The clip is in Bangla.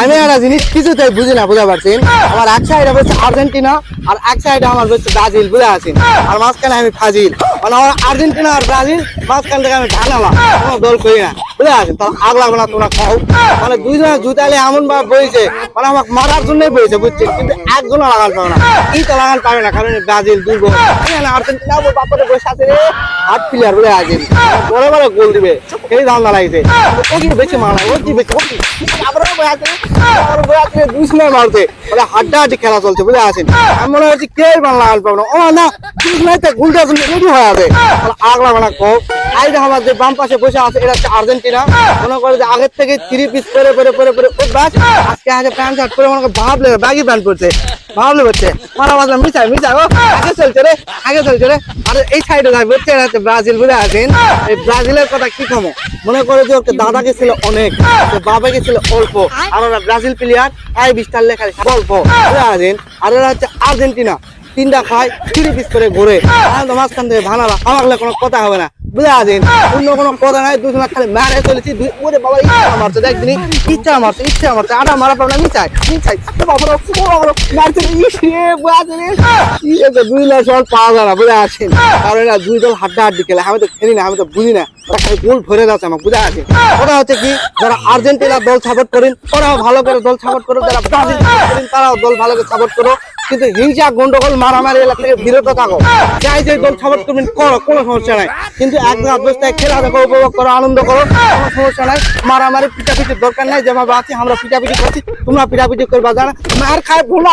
আমি একটা জিনিস কিছুতেই বুঝি না, বুঝতে পারছেন? আমার এক সাইডে বলছে আর্জেন্টিনা আর এক সাইডে আমার বলছে ব্রাজিল, বুঝে আছেন? আর মাঝখানে আমি ফাজিল, মানে আমার আর্জেন্টিনা আর ব্রাজিল, মাঝখান থেকে আমি ঢানালা, কোনো দল করি না, বুঝে আছেন? তাহলে আগ লাগবে না তোমরা খাও। মানে দুইজনে জুতালে এমন ভাবে বইছে, মানে আমাকে মারার জন্যই বইছে, বুঝছেন? কিন্তু একজনও লাগাল পাবে না, এই তো লাগাল পাবে না, কারণ ব্রাজিল দুর্বল। আর্জেন্টিনা বাপরে বসে আছে রে, হার্ট প্লেয়ার, বুঝে আছেন? বড় বড় গোল দিবে, এই ধান্দা লাগছে। ও কি বেশি মারা, ও কি বেশি, ও কি মারছে, মানে হাড্ডাহাড্ডি খেলা চলছে, বুঝে আছেন? আমি মনে হচ্ছে কে বাংলা লাগাল পাবে না। ও না, গুলটা রেডি হয়ে আছে, আগ লাগবে না কো। এই যে আমার যে বাম পাশে বসে আছে, এটা হচ্ছে আর্জেন্টিনা। মনে করে যে আগের থেকে 3 পিস পরে পরে পরে পরে ব্যাস, আজকে আছে প্যান্ট শার্ট পরে, মনে করে ভাবলে ব্যাগি প্যান্ট পরছে, ভাবলে হচ্ছে মারা মাঝে মিশাই মিশাই, ও আগে চলছে রে, আগে চলছে রে। আর এই সাইডে যাই বলছে এটা হচ্ছে ব্রাজিল, বুঝে আছেন? এই ব্রাজিলের কথা কি কমো, মনে করে যে ওকে দাদাকে ছিল অনেক, বাবাকে ছিল অল্প, আর ওরা ব্রাজিল প্লেয়ার এই 20টার লেখা গল্প, বুঝে আছেন? আর ওরা হচ্ছে আর্জেন্টিনা, 3টা খায় 3 পিস করে ঘুরে, মাঝখান থেকে ভানালা আমাকে কোনো কথা হবে না, বুঝে আছেন? অন্য কোনো কথা নাই, দুজন খালি মারে চলেছি, ওরে বাবা ইচ্ছা মারছে, দেখদিন ইচ্ছা মারছে, ইচ্ছা মারছে, আটা মারা পাবো না, মিচাই মিচাই মারছে, দুই লাখ সব পাওয়া যায় না, বুঝে আছেন? কারণ এরা দুই দল হাড্ডাহাড্ডি খেলে, আমি তো খেলি না, আমি তো বুঝি না, ওরা খালি গোল ভরে যাচ্ছে আমার, বুঝে আছে? ওরা হচ্ছে কি, যারা আর্জেন্টিনা দল সাপোর্ট করেন ওরাও ভালো করে দল সাপোর্ট করো, যারা ব্রাজিল করেন তারাও দল ভালো করে সাপোর্ট করো, কিন্তু হিংসা গন্ডগোল মারামারি এলাকা থেকে বিরত থাকো। যাই যে দল সাপোর্ট করবেন করো, কোনো সমস্যা নাই, কিন্তু একদম অবস্থায় খেলা দেখো, উপভোগ করো, আনন্দ করো, কোনো সমস্যা নাই। মারামারি পিটাপিটির দরকার নাই, যেভাবে আছি আমরা পিটাপিটি করছি, তোমরা পিটাপিটি করবা, যারা মার খায় ভুলা